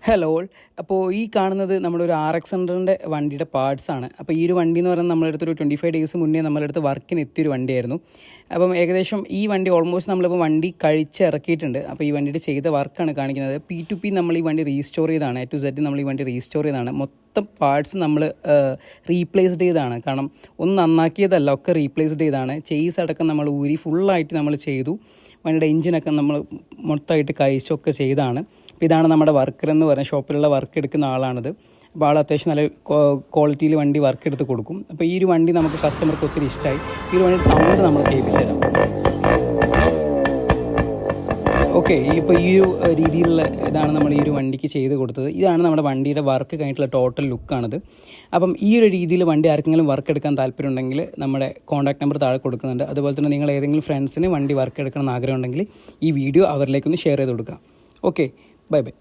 Hello. അപ്പോൾ ഈ കാണുന്നത് നമ്മുടെ ഒരു RX-100ൻ്റെ വണ്ടിയുടെ പാർട്സാണ്. അപ്പോൾ ഈ ഒരു വണ്ടി എന്ന് പറയുന്നത് നമ്മുടെ അടുത്തൊരു 25 ഡേയ്സ് മുന്നേ നമ്മുടെ അടുത്ത് വർക്കിന് എത്തിയൊരു വണ്ടിയായിരുന്നു. അപ്പം ഏകദേശം ഈ വണ്ടി ഓൾമോസ്റ്റ് നമ്മളിപ്പോൾ വണ്ടി കഴിച്ചിറക്കിയിട്ടുണ്ട്. അപ്പോൾ ഈ വണ്ടിയുടെ ചെയ്ത വർക്കാണ് കാണിക്കുന്നത്. P2P നമ്മൾ ഈ വണ്ടി റീസ്റ്റോർ ചെയ്താണ്, A to Z നമ്മൾ ഈ വണ്ടി റീസ്റ്റോർ ചെയ്താണ്. മൊത്തം പാർട്സ് നമ്മൾ റീപ്ലേസ്ഡ് ചെയ്താണ്. കാരണം ഒന്ന് നന്നാക്കിയതല്ല, ഒക്കെ റീപ്ലേസ്ഡ് ചെയ്താണ്. ചെയ്സ് അടക്കം നമ്മൾ ഊരി ഫുള്ളായിട്ട് നമ്മൾ ചെയ്തു. വണ്ടിയുടെ എഞ്ചിനൊക്കെ നമ്മൾ മൊത്തമായിട്ട് കഴിച്ചൊക്കെ ചെയ്താണ്. അപ്പോൾ ഇതാണ് നമ്മുടെ വർക്കർ എന്ന് പറയുന്നത്. ഷോപ്പിലുള്ള വർക്ക് എടുക്കുന്ന ആളാണിത്. അപ്പോൾ ആൾ അത്യാവശ്യം നല്ല ക്വാളിറ്റിയിൽ വണ്ടി വർക്ക് എടുത്ത് കൊടുക്കും. അപ്പോൾ ഈ ഒരു വണ്ടി നമുക്ക് കസ്റ്റമർക്ക് ഒത്തിരി ഇഷ്ടമായി. ഈ ഒരു വണ്ടിയുടെ സൗണ്ട് നമ്മൾ കേൾപ്പിച്ചു തരാം. ഓക്കെ, ഇപ്പോൾ ഈ ഒരു രീതിയിലുള്ള ഇതാണ് നമ്മൾ ഈ ഒരു വണ്ടിക്ക് ചെയ്ത് കൊടുത്തത്. ഇതാണ് നമ്മുടെ വണ്ടിയുടെ വർക്ക് കഴിഞ്ഞിട്ടുള്ള ടോട്ടൽ ലുക്കാണിത്. അപ്പം ഈ ഒരു രീതിയിൽ വണ്ടി ആർക്കെങ്കിലും വർക്ക് എടുക്കാൻ താല്പര്യമുണ്ടെങ്കിൽ നമ്മുടെ കോൺടാക്ട് നമ്പർ താഴെ കൊടുക്കുന്നുണ്ട്. അതുപോലെ തന്നെ നിങ്ങൾ ഏതെങ്കിലും ഫ്രണ്ട്സിന് വണ്ടി വർക്ക് എടുക്കണം എന്ന് ആഗ്രഹം ഉണ്ടെങ്കിൽ ഈ വീഡിയോ അവരിലേക്കൊന്ന് ഷെയർ ചെയ്ത് കൊടുക്കുക. Okay, bye bye.